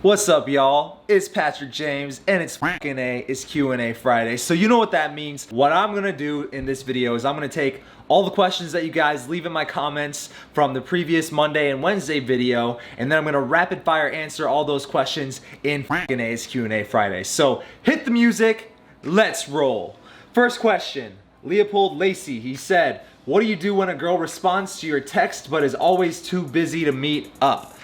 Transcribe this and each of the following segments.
What's up, y'all? It's Patrick James, and it's Q&A Friday. So you know what that means. What I'm gonna do in this video is I'm gonna take all the questions that you guys leave in my comments from the previous Monday and Wednesday video, and then I'm gonna rapid fire answer all those questions in Q&A Friday. So hit the music, let's roll. First question, Leopold Lacey, he said, what do you do when a girl responds to your text but is always too busy to meet up?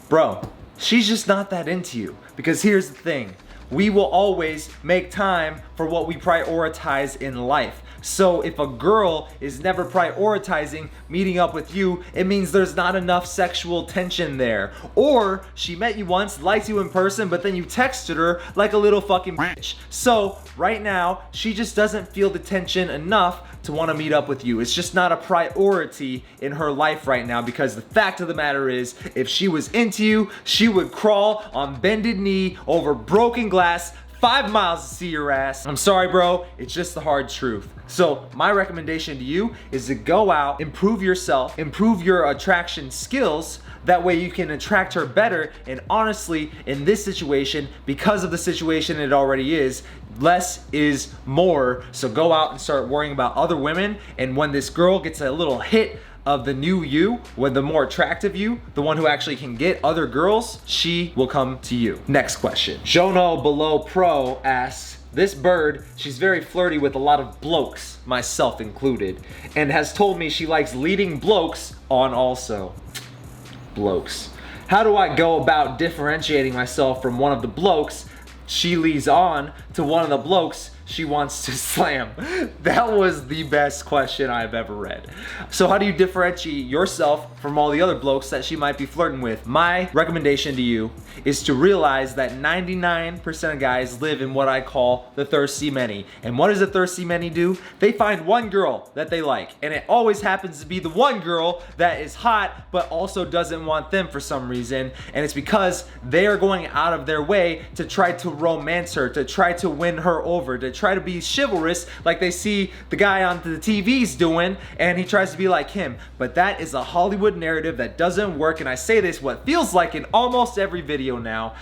Bro, she's just not that into you. Because here's the thing, we will always make time for what we prioritize in life. So if a girl is never prioritizing meeting up with you, it means there's not enough sexual tension there. Or she met you once, liked you in person, but then you texted her like a little fucking bitch. So right now, she just doesn't feel the tension enough to want to meet up with you. It's just not a priority in her life right now, because the fact of the matter is, if she was into you, she would crawl on bended knee over broken glass 5 miles to see your ass. I'm sorry, bro, it's just the hard truth. So my recommendation to you is to go out, improve yourself, improve your attraction skills. That way you can attract her better. And honestly, in this situation, because of the situation it already is, less is more. So go out and start worrying about other women. And when this girl gets a little hit of the new you, with the more attractive you, the one who actually can get other girls, she will come to you. Next question. Jono Below Pro asks, this bird, she's very flirty with a lot of blokes, myself included, and has told me she likes leading blokes on also. Blokes. How do I go about differentiating myself from one of the blokes she leads on to one of the blokes she wants to slam? That was the best question I've ever read. So how do you differentiate yourself from all the other blokes that she might be flirting with? My recommendation to you is to realize that 99% of guys live in what I call the thirsty many. And what does a thirsty many do? They find one girl that they like, and it always happens to be the one girl that is hot but also doesn't want them for some reason. And it's because they are going out of their way to try to romance her, to try to win her over, to try to be chivalrous like they see the guy on the TV's doing, and he tries to be like him. But that is a Hollywood narrative that doesn't work, and I say this what feels like in almost every video now,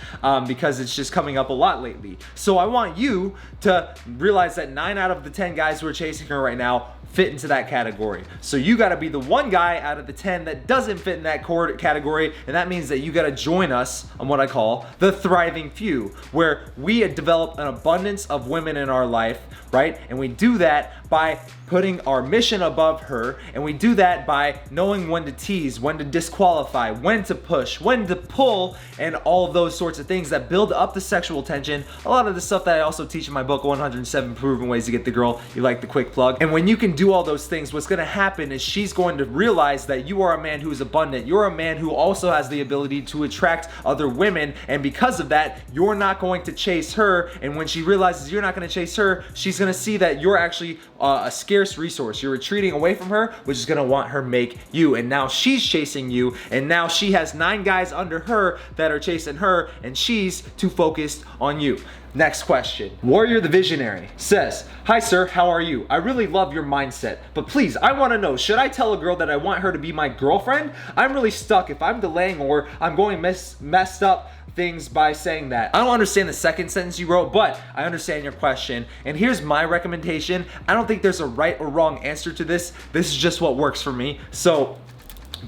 because it's just coming up a lot lately. So I want you to realize that 9 out of the 10 guys who are chasing her right now fit into that category. So you gotta be the one guy out of the 10 that doesn't fit in that category, and that means that you gotta join us on what I call the thriving few, where we develop an abundance of women in our life, right? And we do that by putting our mission above her, and we do that by knowing when to tease, when to disqualify, when to push, when to pull, and all of those sorts of things that build up the sexual tension. A lot of the stuff that I also teach in my book, 107 Proven Ways to Get the Girl You Like. The quick plug. And when you can do all those things, what's gonna happen is she's going to realize that you are a man who is abundant. You're a man who also has the ability to attract other women, and because of that, you're not going to chase her. And when she realizes you're not gonna chase her, she's gonna see that you're actually a scarce resource. You're retreating away from her, which is gonna want her make you. And now she's chasing you, and now she has 9 guys under her that are chasing her, and she's too focused on you. Next question. Warrior the Visionary says, hi sir, how are you? I really love your mindset, but please, I want to know, should I tell a girl that I want her to be my girlfriend? I'm really stuck if I'm delaying, or I'm going messed up things by saying that. I don't understand the second sentence you wrote, but I understand your question. And here's my recommendation. I don't think there's a right or wrong answer to this. This is just what works for me. So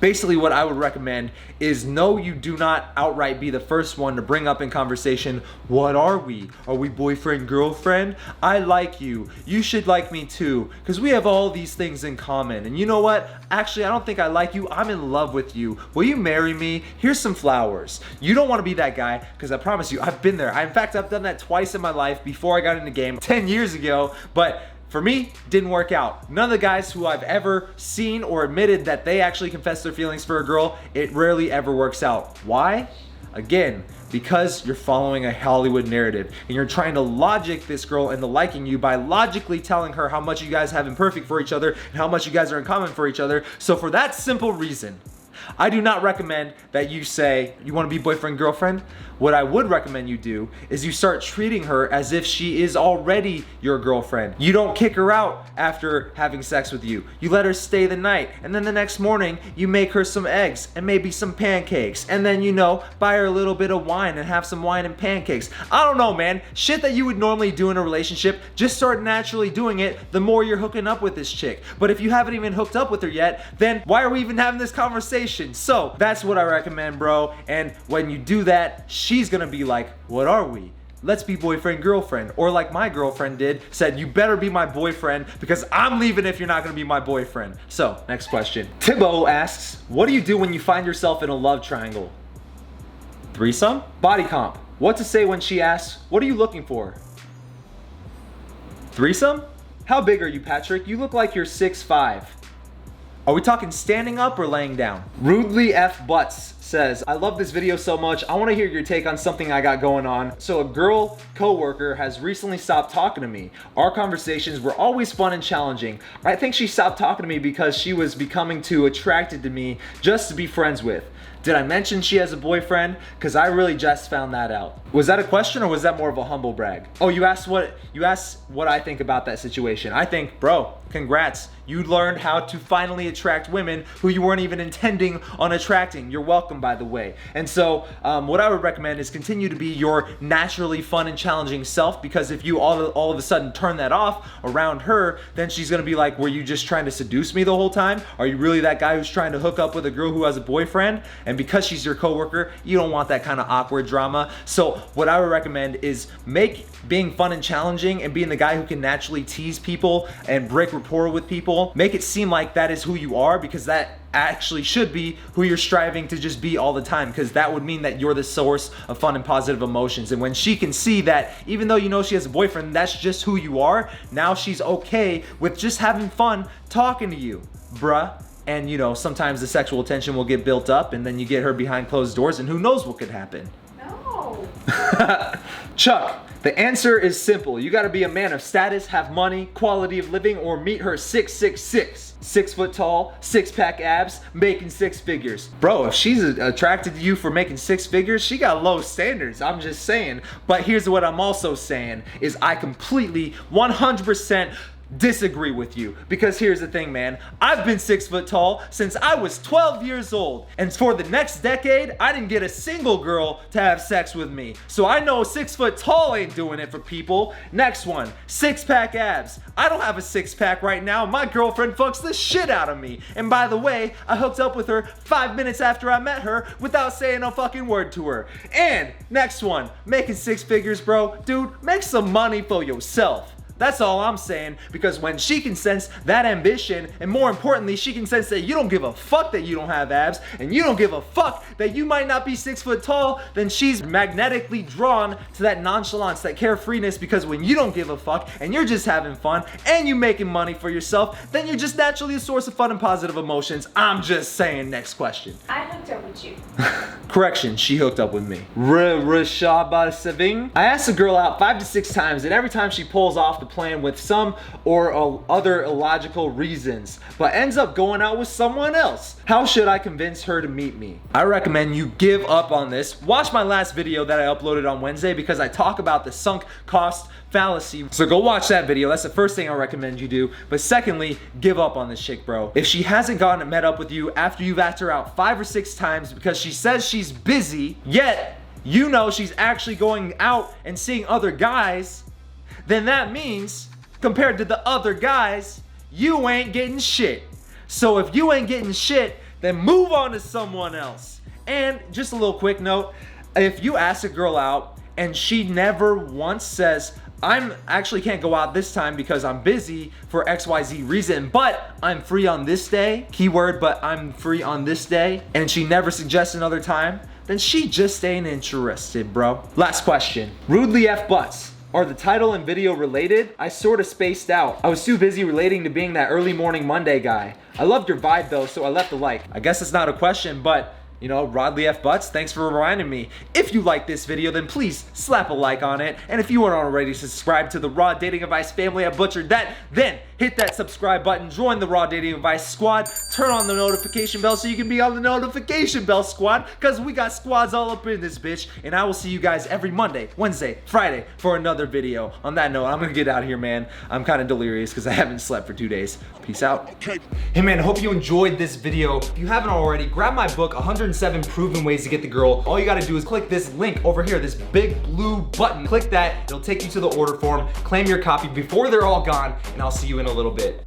basically what I would recommend is, no, you do not outright be the first one to bring up in conversation, what are we? Are we boyfriend, girlfriend? I like you. You should like me too, because we have all these things in common. And you know what? Actually, I don't think I like you. I'm in love with you. Will you marry me? Here's some flowers. You don't want to be that guy, because I promise you, I've been there. In fact, I've done that twice in my life before I got in the game 10 years ago, but for me, didn't work out. None of the guys who I've ever seen or admitted that they actually confess their feelings for a girl, it rarely ever works out. Why? Again, because you're following a Hollywood narrative, and you're trying to logic this girl into liking you by logically telling her how much you guys have in perfect for each other and how much you guys are in common for each other. So for that simple reason, I do not recommend that you say you want to be boyfriend, girlfriend. What I would recommend you do is you start treating her as if she is already your girlfriend. You don't kick her out after having sex with you. You let her stay the night, and then the next morning you make her some eggs and maybe some pancakes, and then, you know, buy her a little bit of wine and have some wine and pancakes. I don't know, man. Shit that you would normally do in a relationship, just start naturally doing it the more you're hooking up with this chick. But if you haven't even hooked up with her yet, then why are we even having this conversation? So that's what I recommend, bro. And when you do that, she's gonna be like, what are we? Let's be boyfriend, girlfriend. Or like my girlfriend did, said, you better be my boyfriend because I'm leaving if you're not gonna be my boyfriend. So, next question. Thibaut asks, what do you do when you find yourself in a love triangle? Threesome? Body comp. What to say when she asks, what are you looking for? Threesome? How big are you, Patrick? You look like you're 6'5". Are we talking standing up or laying down? Rudely F Butts says, I love this video so much. I want to hear your take on something I got going on. So a girl coworker has recently stopped talking to me. Our conversations were always fun and challenging. I think she stopped talking to me because she was becoming too attracted to me just to be friends with. Did I mention she has a boyfriend? Because I really just found that out. Was that a question or was that more of a humble brag? Oh, you asked what I think about that situation. I think, bro, congrats. You learned how to finally attract women who you weren't even intending on attracting. You're welcome, by the way. And so what I would recommend is continue to be your naturally fun and challenging self, because if you all of a sudden turn that off around her, then she's gonna be like, were you just trying to seduce me the whole time? Are you really that guy who's trying to hook up with a girl who has a boyfriend? And because she's your coworker, you don't want that kind of awkward drama. So what I would recommend is make being fun and challenging and being the guy who can naturally tease people and break rapport with people, make it seem like that is who you are, because that actually should be who you're striving to just be all the time, because that would mean that you're the source of fun and positive emotions. And when she can see that even though you know she has a boyfriend, that's just who you are, now she's okay with just having fun talking to you, bruh. And you know, sometimes the sexual tension will get built up and then you get her behind closed doors and who knows what could happen. No. Chuck, the answer is simple. You gotta be a man of status, have money, quality of living, or meet her 6'6". 6 foot tall, 6-pack abs, making 6 figures. Bro, if she's attracted to you for making 6 figures, she got low standards, I'm just saying. But here's what I'm also saying, is I completely, 100% disagree with you, because here's the thing, man. I've been 6 foot tall since I was 12 years old, and for the next decade I didn't get a single girl to have sex with me. So I know 6 foot tall ain't doing it for people. Next one, 6-pack abs. I don't have a 6-pack right now. My girlfriend fucks the shit out of me, and by the way, I hooked up with her 5 minutes after I met her without saying a fucking word to her. And next one, making 6 figures, bro. Dude, make some money for yourself. That's all I'm saying, because when she can sense that ambition, and more importantly, she can sense that you don't give a fuck that you don't have abs, and you don't give a fuck that you might not be 6 foot tall, then she's magnetically drawn to that nonchalance, that carefreeness, because when you don't give a fuck, and you're just having fun, and you're making money for yourself, then you're just naturally a source of fun and positive emotions. I'm just saying. Next question. I hooked up with you. Correction, she hooked up with me. Rashaba Saving. I asked the girl out 5 to 6 times, and every time she pulls off the plan with some or other illogical reasons, but ends up going out with someone else. How should I convince her to meet me? I recommend you give up on this. Watch my last video that I uploaded on Wednesday, because I talk about the sunk cost fallacy. So go watch that video. That's the first thing I recommend you do. But secondly, give up on this chick, bro. If she hasn't met up with you after you've asked her out 5 or 6 times because she says she's busy, yet you know she's actually going out and seeing other guys, then that means, compared to the other guys, you ain't getting shit. So if you ain't getting shit, then move on to someone else. And just a little quick note, if you ask a girl out and she never once says, I'm actually can't go out this time because I'm busy for XYZ reason, but I'm free on this day, keyword, but I'm free on this day, and she never suggests another time, then she just ain't interested, bro. Last question. Rudely F Butts. Are the title and video related? I sort of spaced out. I was too busy relating to being that early morning Monday guy. I loved your vibe though, so I left a like. I guess it's not a question, but you know, Rodley F. Butts, thanks for reminding me. If you like this video, then please slap a like on it. And if you aren't already subscribed to the Raw Dating Advice family, I butchered that, then hit that subscribe button, join the Raw Dating Advice squad, turn on the notification bell so you can be on the notification bell squad, because we got squads all up in this bitch. And I will see you guys every Monday, Wednesday, Friday for another video. On that note, I'm gonna get out of here, man. I'm kind of delirious because I haven't slept for 2 days. Peace out. Okay. Hey man, I hope you enjoyed this video. If you haven't already, grab my book, 107 Proven Ways to Get the Girl. All you gotta do is click this link over here, this big blue button. Click that, it'll take you to the order form. Claim your copy before they're all gone, and I'll see you in a little bit.